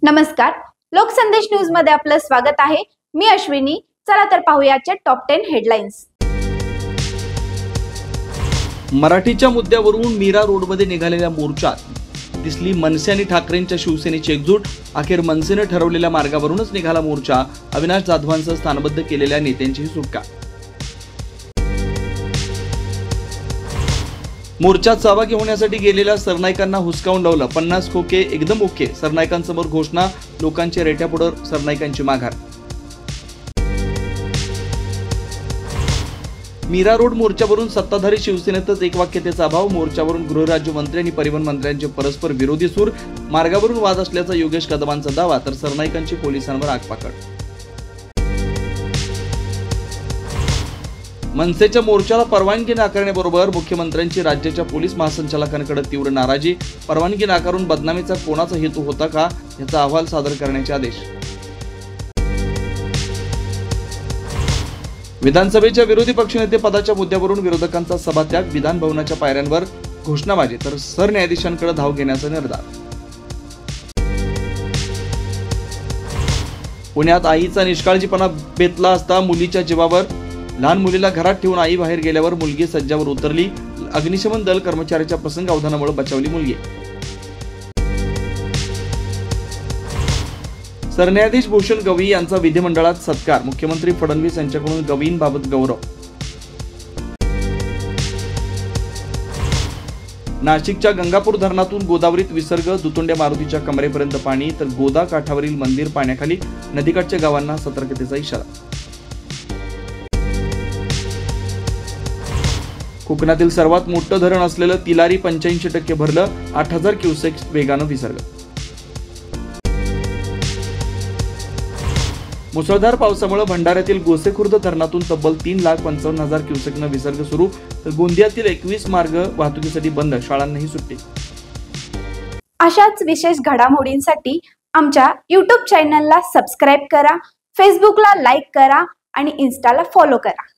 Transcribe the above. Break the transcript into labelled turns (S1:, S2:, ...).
S1: नमस्कार, लोकसंदेश न्यूज मध्ये आपलं स्वागत आहे। मी अश्विनी। चला तर पाहूयाच्या टॉप 10 हेडलाईन्स।
S2: मराठीच्या मुद्द्यावरून मीरा रोडमध्ये निघालेल्या मोर्चात दिसली मनसे आणि ठाकरेंच्या शिवसेनेची एकजूट। अखेर मनसेने ठरवलेल्या मार्गावरूनच निघाला मोर्चा। अविनाश जाधवांसह स्थानबद्ध केलेल्या नेत्यांची सुटका। मोर्चात सहभागी होण्यासाठी गेलेल्या सरनाईकांना हुसकावून लावलं। 50 खोके एकदम ओके। सरनाईकांसमोर घोषणा, लोकांच्या रेट्यापुढे सरनाईकांची माघार। मीरा रोड मोर्चावरून सत्ताधारी शिवसेनेतच एकवाक्यतेचा अभाव। मोर्चावरून गृहराज्यमंत्री आणि परिवहन मंत्र्यांचे परस्पर विरोधी सूर। मार्गावरून वाद असल्याचा योगेश कदमांचा दावा, तर सरनाईकांची पोलिसांवर आगपाकड। मनसेच्या मोर्चाला परवानगी नाकारण्याबरोबर मुख्यमंत्र्यांची राज्याच्या पोलीस महासंचालकांकडे तीव्र नाराजी। परवानगी नाकारून बदनामीचा कोणाचा हेतू होता का, याचा अहवाल सादर करण्याचे आदेश। विधानसभेच्या विरोधी पक्षनेते पदाच्या मुद्द्यावरून विरोधकांचा सभात्याग। विधान भवनाच्या पायऱ्यांवर घोषणाबाजी, तर सरन्यायाधीशांकडे धाव घेण्याचा निर्धार। पुण्यात आईचा निष्काळजीपणा बेतला असता मुलीच्या जीवावर। लहान मुलीला घरात ठेवून आई बाहेर गेल्यावर मुलगी सज्जावर उतरली। अग्निशमन दल कर्मचाऱ्याच्या प्रसंगावधानामुळे बचावली मुलगी। सरन्यायाधीश भूषण गवई यांचा विधिमंडळात सत्कार। मुख्यमंत्री फडणवीस यांच्याकडून गवईंबाबत गौरव। नाशिकच्या गंगापूर धरणातून गोदावरीत विसर्ग। दुतोंड्या मारुतीच्या कमरेपर्यंत पाणी, तर गोदा काठावरील मंदिर पाण्याखाली। नदीकाठच्या गावांना सतर्कतेचा इशारा। कोकणातील सर्वात मोठं धरण असलेलं तिलारी 85% भरलं। 8000 क्युसेक वेगानं विसर्ग। मुसळधार पावसामुळे भंडाऱ्यातील गोसेखुर्द धरणातून तब्बल 3,55,000 क्युसेकनं विसर्ग सुरू, तर गोंदियातील 21 मार्ग वाहतुकीसाठी बंद। शाळांनाही सुट्टी।
S1: अशाच विशेष घडामोडींसाठी आमच्या YouTube चॅनलला सबस्क्राइब करा, फेसबुकला लाईक करा आणि इन्स्टाला फॉलो करा।